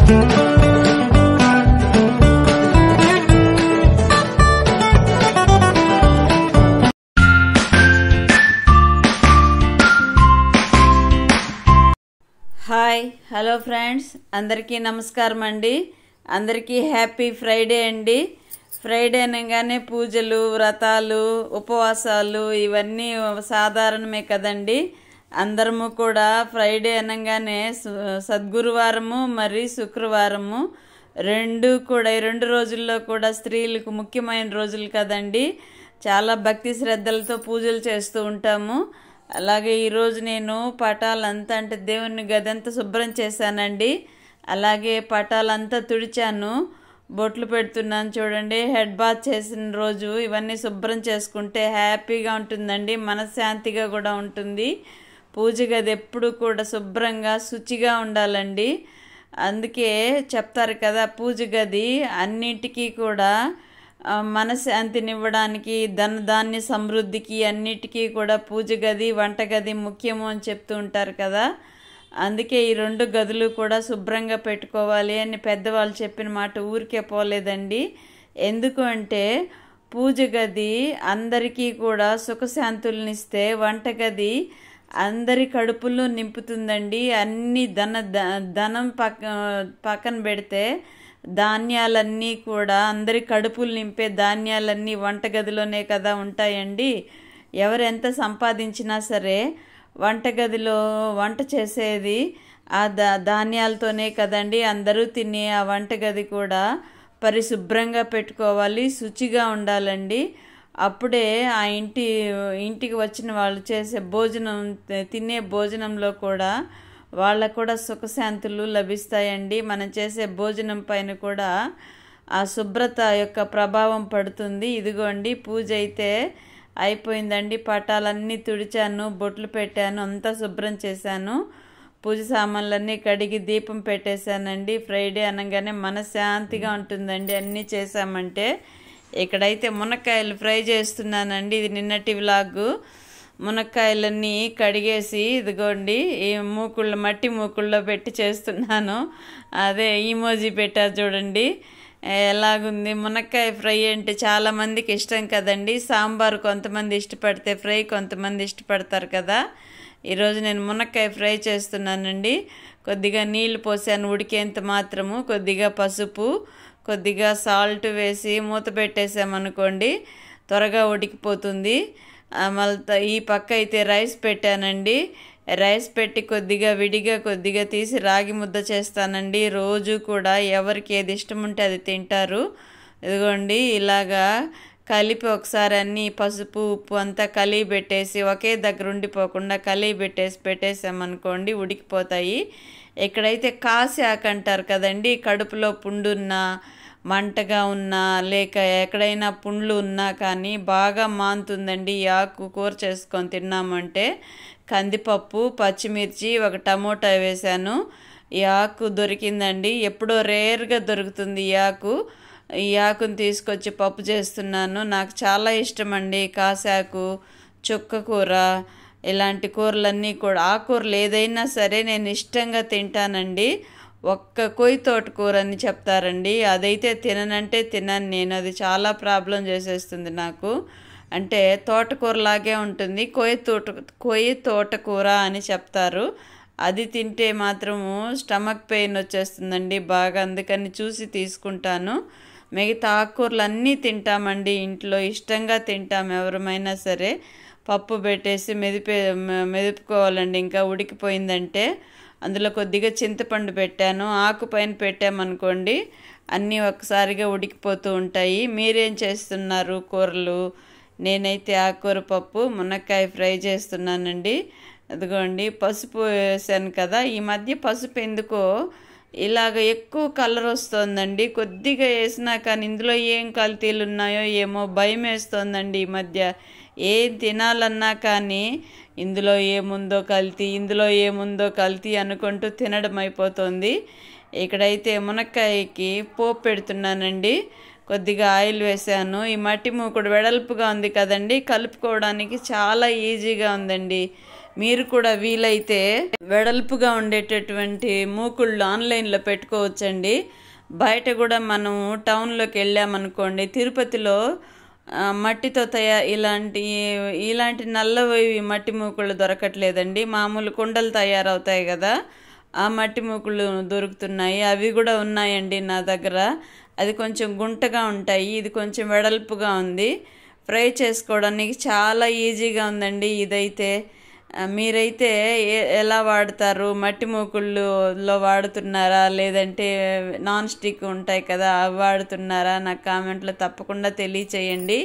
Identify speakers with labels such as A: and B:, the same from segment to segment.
A: Hi hello friends, అందరికీ నమస్కారం అండి. అందరికీ హ్యాపీ ఫ్రైడే అండి. ఫ్రైడే అనగానే పూజలు, వ్రతాలు, ఉపవాసాలు ఇవన్నీ సాధారణమే కదండి. అందరము కూడా ఫ్రైడే అనగానే సద్గురువారము మరి శుక్రవారము ఈ రెండు రోజుల్లో కూడా స్త్రీలకు ముఖ్యమైన రోజులు కదండి. చాలా భక్తి శ్రద్ధలతో పూజలు చేస్తూ ఉంటాము. అలాగే ఈరోజు నేను పటాలంతా అంటే దేవుని గదంతా శుభ్రం చేశానండి. అలాగే పటాలంతా తుడిచాను, బొట్లు పెడుతున్నాను. చూడండి, హెడ్ బాత్ చేసిన రోజు ఇవన్నీ శుభ్రం చేసుకుంటే హ్యాపీగా ఉంటుందండి, మనశ్శాంతిగా కూడా ఉంటుంది. పూజ గది ఎప్పుడు కూడా శుభ్రంగా శుచిగా ఉండాలండి. అందుకే చెప్తారు కదా, పూజ గది అన్నిటికీ కూడా మనశ్శాంతినివ్వడానికి, ధనధాన్య సమృద్ధికి అన్నిటికీ కూడా పూజ గది, వంటగది ముఖ్యము అని చెప్తూ ఉంటారు కదా. అందుకే ఈ రెండు గదులు కూడా శుభ్రంగా పెట్టుకోవాలి అని పెద్దవాళ్ళు చెప్పిన మాట ఊరికే పోలేదండి. ఎందుకు అంటే పూజ గది అందరికీ కూడా సుఖశాంతులనిస్తే వంటగది అందరి కడుపుల్లో నింపుతుందండి. అన్ని ధనం పక్కన పెడితే ధాన్యాలన్నీ కూడా అందరి కడుపులు నింపే ధాన్యాలన్నీ వంటగదిలోనే కదా ఉంటాయండి. ఎవరు ఎంత సంపాదించినా సరే వంటగదిలో వంట చేసేది ఆ ధాన్యాలతోనే కదండి. అందరూ తినే ఆ వంటగది కూడా పరిశుభ్రంగా పెట్టుకోవాలి, శుచిగా ఉండాలండి. అప్పుడే ఆ ఇంటికి వచ్చిన వాళ్ళు చేసే తినే భోజనంలో కూడా వాళ్ళకు కూడా సుఖశాంతులు లభిస్తాయండి. మనం చేసే భోజనం పైన కూడా ఆ శుభ్రత యొక్క ప్రభావం పడుతుంది. ఇదిగోండి, పూజ అయితే అయిపోయిందండి. పటాలన్నీ తుడిచాను, బొట్లు పెట్టాను, అంతా శుభ్రం చేశాను. పూజ సామాన్లన్నీ కడిగి దీపం పెట్టేశానండి. ఫ్రైడే అనగానే మనశ్శాంతిగా ఉంటుందండి అన్నీ చేశామంటే. ఇక్కడైతే మునక్కాయలు ఫ్రై చేస్తున్నానండి. ఇది నిన్నటి వ్లాగు. మునక్కాయలన్నీ కడిగేసి ఇదిగోండి ఈ మట్టి మూకుళ్ళలో పెట్టి చేస్తున్నాను. అదే ఈమోజీ పెట్టారు చూడండి, ఎలాగుంది. మునక్కాయ ఫ్రై అంటే చాలామందికి ఇష్టం కదండి. సాంబారు కొంతమంది ఇష్టపడితే ఫ్రై కొంతమంది ఇష్టపడతారు కదా. ఈరోజు నేను మునక్కాయ ఫ్రై చేస్తున్నానండి. కొద్దిగా నీళ్లు పోసాను ఉడికేంత మాత్రము, కొద్దిగా పసుపు, కొద్దిగా సాల్ట్ వేసి మూత పెట్టేసామనుకోండి త్వరగా ఉడికిపోతుంది. మళ్ళీ ఈ పక్క అయితే రైస్ పెట్టానండి. రైస్ పెట్టి విడిగా కొద్దిగా తీసి రాగి ముద్ద చేస్తానండి. రోజు కూడా ఎవరికి ఏది ఇష్టం ఉంటే అది తింటారు. ఇదిగోండి, ఇలాగా కలిపి ఒకసారి అన్నీ పసుపు ఉప్పు అంతా కలిపి పెట్టేసి ఒకే దగ్గర ఉండిపోకుండా కలిపి పెట్టేసామనుకోండి ఉడికిపోతాయి. ఇక్కడైతే కాసి ఆకు అంటారు కదండి. కడుపులో పుండున్నా, మంటగా ఉన్నా, లేక ఎక్కడైనా పుండ్లు ఉన్నా కానీ బాగా మానుతుందండి. ఈ ఆకు కూర చేసుకొని తిన్నామంటే కందిపప్పు, పచ్చిమిర్చి, ఒక టమోటా వేసాను. ఈ ఆకు దొరికిందండి, ఎప్పుడో రేర్గా దొరుకుతుంది ఈ ఆకుని తీసుకొచ్చి పప్పు చేస్తున్నాను. నాకు చాలా ఇష్టం అండి కాసాకు, చుక్క కూర, ఇలాంటి కూరలన్నీ కూడా. ఆకుకూరలు ఏదైనా సరే నేను ఇష్టంగా తింటానండి. ఒక్క కొయ్యి తోటకూర అని చెప్తారండి, అదైతే తినను నేను. అది చాలా ప్రాబ్లం చేసేస్తుంది నాకు. అంటే తోటకూరలాగే ఉంటుంది, కొయ్యి తోటకూర అని చెప్తారు. అది తింటే మాత్రము స్టమక్ పెయిన్ వచ్చేస్తుందండి బాగా. అందుకని చూసి తీసుకుంటాను. మిగతా ఆకుకూరలు అన్నీ తింటామండి ఇంట్లో, ఇష్టంగా తింటాం ఎవరమైనా సరే. పప్పు పెట్టేసి మెదుపుకోవాలండి. ఇంకా ఉడికిపోయిందంటే అందులో కొద్దిగా చింతపండు పెట్టాను. ఆకు పైన పెట్టామనుకోండి అన్నీ ఒకసారిగా ఉడికిపోతూ ఉంటాయి. మీరేం చేస్తున్నారు కూరలు? నేనైతే ఆకుకూర పప్పు, మునక్కాయ ఫ్రై చేస్తున్నానండి. అదిగోండి, పసుపు వేసాను కదా. ఈ మధ్య పసుపు ఎందుకో ఇలాగ ఎక్కువ కలర్ వస్తుందండి. కొద్దిగా వేసినా కానీ ఇందులో ఏం కల్తీలు ఉన్నాయో ఏమో భయం వేస్తుందండి ఈ మధ్య. ఏం తినాలన్నా కానీ ఇందులో ఏముందో కల్తీ అనుకుంటూ తినడం అయిపోతుంది. ఇక్కడైతే మునక్కాయకి పోపు పెడుతున్నానండి. కొద్దిగా ఆయిల్ వేసాను. ఈ మట్టి మూకుడు వెడల్పుగా ఉంది కదండి, కలుపుకోవడానికి చాలా ఈజీగా ఉందండి. మీరు కూడా వీలైతే వెడల్పుగా ఉండేటటువంటి మూకుళ్ళు ఆన్లైన్లో పెట్టుకోవచ్చండి. బయట కూడా మనం టౌన్లోకి వెళ్ళామనుకోండి, తిరుపతిలో మట్టితో ఇలాంటి నల్లవి మట్టి మూకుళ్ళు దొరకట్లేదండి. మామూలు కుండలు తయారవుతాయి కదా, ఆ మట్టి మూకుళ్ళు దొరుకుతున్నాయి. అవి కూడా ఉన్నాయండి నా దగ్గర. అది కొంచెం గుంటగా ఉంటాయి, ఇది కొంచెం వెడల్పుగా ఉంది. ఫ్రై చేసుకోవడానికి చాలా ఈజీగా ఉందండి ఇదైతే. మీరైతే ఎలా వాడతారు? మట్టి మూకుళ్ళులో వాడుతున్నారా, లేదంటే నాన్ స్టిక్ ఉంటాయి కదా అవి వాడుతున్నారా? నాకు కామెంట్లో తప్పకుండా తెలియచేయండి.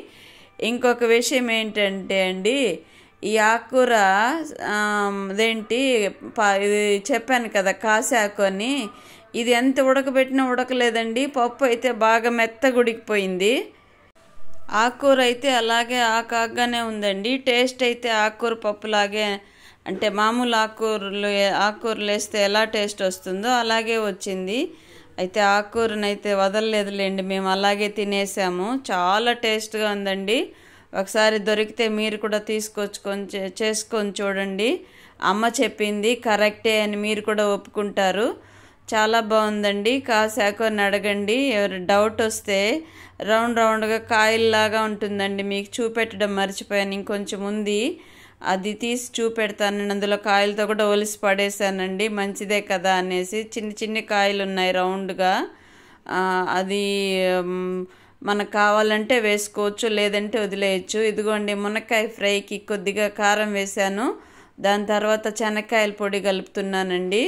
A: ఇంకొక విషయం ఏంటంటే అండి, ఈ ఆకుకూర ఇది చెప్పాను కదా కాసాకు అని, ఇది ఎంత ఉడకబెట్టినా ఉడకలేదండి. పప్పు అయితే బాగా మెత్తగా ఉడికిపోయింది. ఆకుకూర అయితే అలాగే ఆకుగానే ఉందండి. టేస్ట్ అయితే ఆకుకూర పప్పులాగే, అంటే మామూలు ఆకుకూరలు వేస్తే ఎలా టేస్ట్ వస్తుందో అలాగే వచ్చింది. అయితే ఆకుకూరను అయితే వదలలేదులేండి, మేము అలాగే తినేసాము. చాలా టేస్ట్గా ఉందండి. ఒకసారి దొరికితే మీరు కూడా చేసుకొని చూడండి. అమ్మ చెప్పింది కరెక్టే అని మీరు కూడా ఒప్పుకుంటారు. చాలా బాగుందండి. కాసాకు అని అడగండి. ఎవరు డౌట్ వస్తే రౌండ్గా కాయల్లాగా ఉంటుందండి. మీకు చూపెట్టడం మర్చిపోయాను, ఇంకొంచెం ఉంది, అది తీసి చూపెడతాను. అందులో కాయలతో కూడా ఒలిసి పడేసానండి, మంచిదే కదా అనేసి. చిన్ని కాయలు ఉన్నాయి రౌండ్గా. అది మనకు కావాలంటే వేసుకోవచ్చు, లేదంటే వదిలేయచ్చు. ఇదిగోండి మునక్కాయ ఫ్రైకి కొద్దిగా కారం వేసాను. దాని తర్వాత శనక్కాయల పొడి కలుపుతున్నానండి.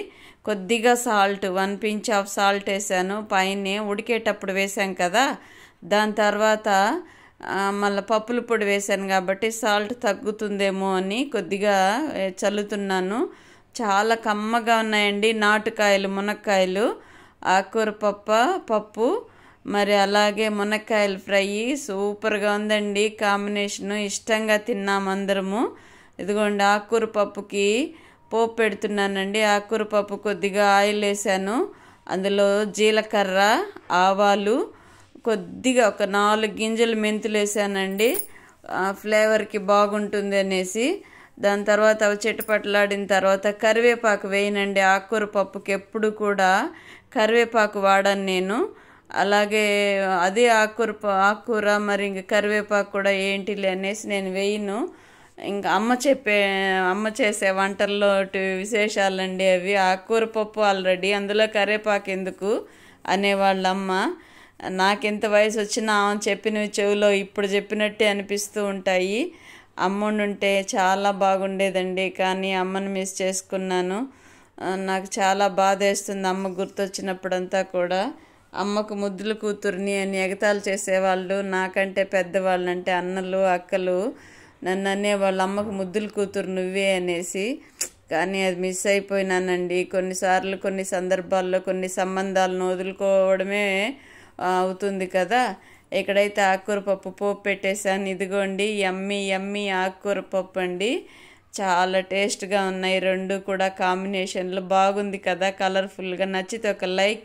A: కొద్దిగా సాల్ట్, 1 pinch ఆఫ్ సాల్ట్ వేసాను. పైన ఉడికేటప్పుడు వేసాం కదా, దాని తర్వాత మళ్ళీ పప్పుల పొడి వేసాను కాబట్టి సాల్ట్ తగ్గుతుందేమో అని కొద్దిగా చల్లుతున్నాను. చాలా కమ్మగా ఉన్నాయండి నాటుకాయలు, మునక్కాయలు, ఆకుకూర పప్పు, మరి అలాగే మునక్కాయలు ఫ్రై సూపర్గా ఉందండి. కాంబినేషను ఇష్టంగా తిన్నాము అందరము. ఇదిగోండి ఆకుకూర పప్పుకి పోపు పెడుతున్నానండి. ఆకుకూర పప్పు కొద్దిగా ఆయిల్ వేసాను. అందులో జీలకర్ర, ఆవాలు, కొద్దిగా ఒక 4 గింజలు మెంతులు వేసానండి, ఫ్లేవర్కి బాగుంటుంది అనేసి. దాని తర్వాత అవి చిటపట్లాడిన తర్వాత కరివేపాకు వేయనండి. ఆకుకూర పప్పుకి ఎప్పుడు కూడా కరివేపాకు వాడను నేను. అలాగే అదే ఆకుకూర మరి ఇంక కరివేపాకు కూడా ఏంటిలే అనేసి నేను వేయను. ఇంకా అమ్మ చేసే వంటల్లో విశేషాలండి అవి. ఆకుకూర పప్పు ఆల్రెడీ, అందులో కరివేపాకు ఎందుకు అనేవాళ్ళమ్మ. నాకెంత వయసు వచ్చినా ఆమె చెప్పినవి చెవిలో ఇప్పుడు చెప్పినట్టే అనిపిస్తూ ఉంటాయి. అమ్ముండుంటే చాలా బాగుండేదండి, కానీ అమ్మను మిస్ చేసుకున్నాను. నాకు చాలా బాధ వేస్తుంది అమ్మ గుర్తొచ్చినప్పుడంతా కూడా. అమ్మకు ముద్దుల కూతుర్ని అని ఎగతాళి చేసేవాళ్ళు. నాకంటే పెద్దవాళ్ళంటే అన్నలు, అక్కలు నన్ను అనేవాళ్ళు, అమ్మకు ముద్దుల కూతురు నువ్వే అనేసి. కానీ అది మిస్ అయిపోయినానండి. కొన్నిసార్లు కొన్ని సందర్భాల్లో కొన్ని సంబంధాలను వదులుకోవడమే అవుతుంది కదా. ఇక్కడైతే ఆకుకూర పప్పు పోపు పెట్టేశాను. ఇదిగోండి యమ్మీ ఆకుకూర పప్పు అండి. చాలా టేస్ట్గా ఉన్నాయి రెండు కూడా. కాంబినేషన్లు బాగుంది కదా, కలర్ఫుల్గా. నచ్చితే ఒక లైక్